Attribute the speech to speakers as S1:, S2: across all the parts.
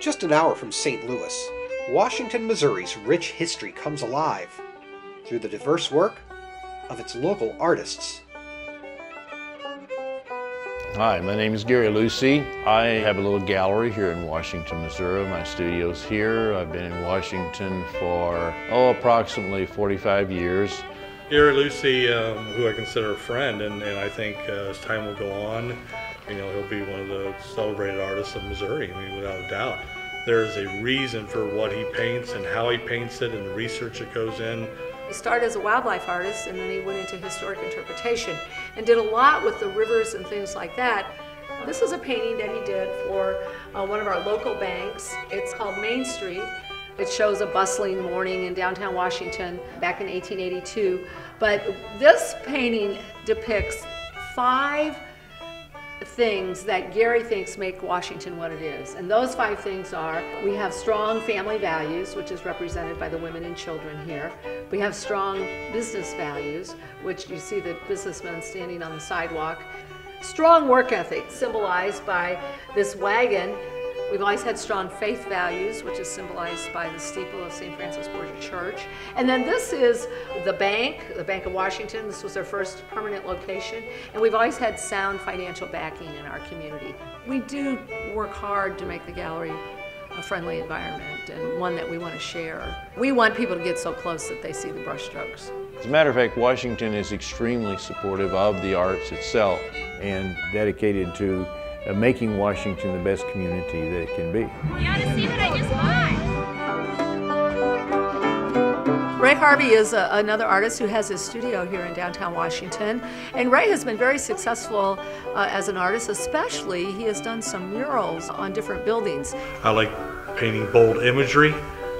S1: Just an hour from St. Louis, Washington, Missouri's rich history comes alive through the diverse work of its local artists.
S2: Hi, my name is Gary Lucy. I have a little gallery here in Washington, Missouri. My studio's here. I've been in Washington for, approximately 45 years.
S3: Gary Lucy, who I consider a friend, and I think as time will go on, he'll be one of the celebrated artists of Missouri, without a doubt. There is a reason for what he paints and how he paints it and the research that goes in.
S4: He started as a wildlife artist and then he went into historic interpretation and did a lot with the rivers and things like that. This is a painting that he did for one of our local banks. It's called Main Street. It shows a bustling morning in downtown Washington back in 1882. But this painting depicts 5 things that Gary thinks make Washington what it is. And those 5 things are, we have strong family values, which is represented by the women and children here. We have strong business values, which you see the businessmen standing on the sidewalk. Strong work ethic, symbolized by this wagon. We've always had strong faith values, which is symbolized by the steeple of St. Francis Borgia Church. And then this is the Bank of Washington. This was their first permanent location. And we've always had sound financial backing in our community. We do work hard to make the gallery a friendly environment and one that we want to share. We want people to get so close that they see the brushstrokes.
S2: As a matter of fact, Washington is extremely supportive of the arts itself and dedicated to making Washington the best community that it can be.
S5: You ought to see what I just bought.
S4: Ray Harvey is another artist who has his studio here in downtown Washington. And Ray has been very successful as an artist, especially he has done some murals on different buildings.
S3: I like painting bold imagery.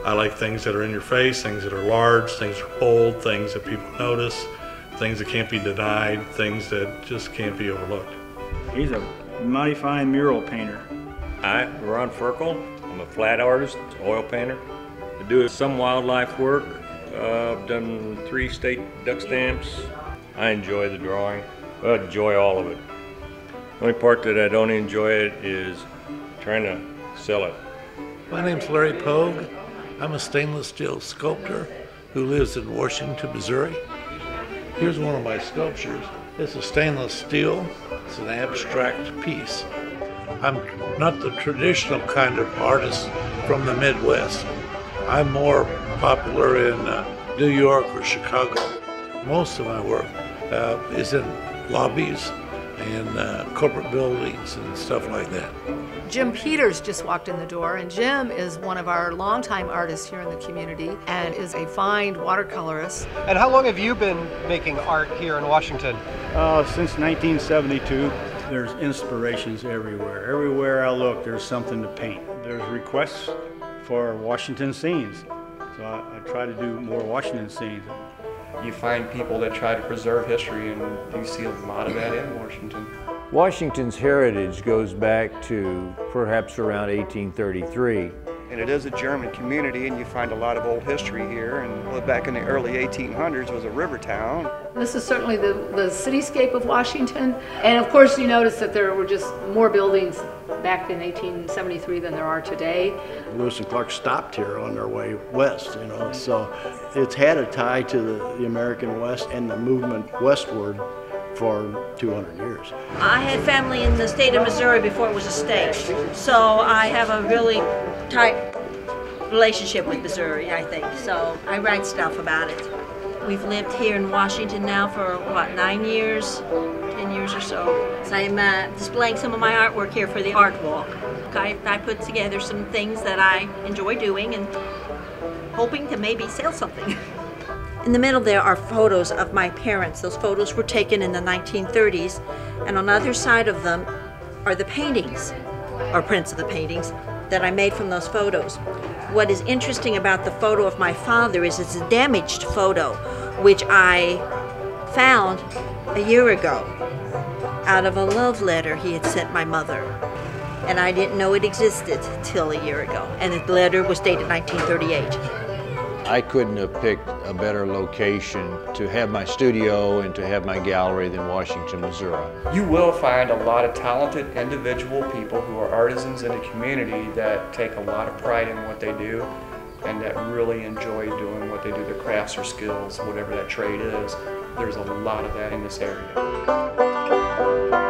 S3: I like things that are in your face, things that are large, things that are bold, things that people notice, things that can't be denied, things that just can't be overlooked.
S6: He's a mighty fine mural painter.
S7: I'm Ron Ferkel. I'm a flat artist, oil painter. I do some wildlife work. I've done 3 state duck stamps. I enjoy the drawing. I enjoy all of it. The only part that I don't enjoy it is trying to sell it.
S8: My name's Larry Pogue. I'm a stainless steel sculptor who lives in Washington, Missouri. Here's one of my sculptures. It's a stainless steel. It's an abstract piece. I'm not the traditional kind of artist from the Midwest. I'm more popular in New York or Chicago. Most of my work is in lobbies and corporate buildings and stuff like that.
S4: Jim Peters just walked in the door, and Jim is one of our longtime artists here in the community and is a fine watercolorist.
S1: And how long have you been making art here in Washington?
S6: Since 1972. There's inspirations everywhere. Everywhere I look, there's something to paint. There's requests for Washington scenes. So I try to do more Washington scenes.
S9: You find people that try to preserve history, and you see a lot of that in Washington.
S2: Washington's heritage goes back to perhaps around 1833.
S10: And it is a German community, and you find a lot of old history here. And back in the early 1800s, it was a river town.
S4: This is certainly the cityscape of Washington. And of course, you notice that there were just more buildings back in 1873 than there are today.
S11: Lewis and Clark stopped here on their way west, so it's had a tie to the American West and the movement westward for 200 years.
S5: I had family in the state of Missouri before it was a state, so I have a really tight relationship with Missouri, I think, so I write stuff about it. We've lived here in Washington now for, 9 years, 10 years or so. So I'm displaying some of my artwork here for the art walk. I put together some things that I enjoy doing and hoping to maybe sell something. In the middle there are photos of my parents. Those photos were taken in the 1930s, and on the other side of them are the paintings, or prints of the paintings, that I made from those photos. What is interesting about the photo of my father is it's a damaged photo, which I found a year ago out of a love letter he had sent my mother. And I didn't know it existed till a year ago. And the letter was dated 1938.
S2: I couldn't have picked a better location to have my studio and to have my gallery than Washington, Missouri.
S9: You will find a lot of talented individual people who are artisans in the community that take a lot of pride in what they do and that really enjoy doing what they do, their crafts or skills, whatever that trade is. There's a lot of that in this area.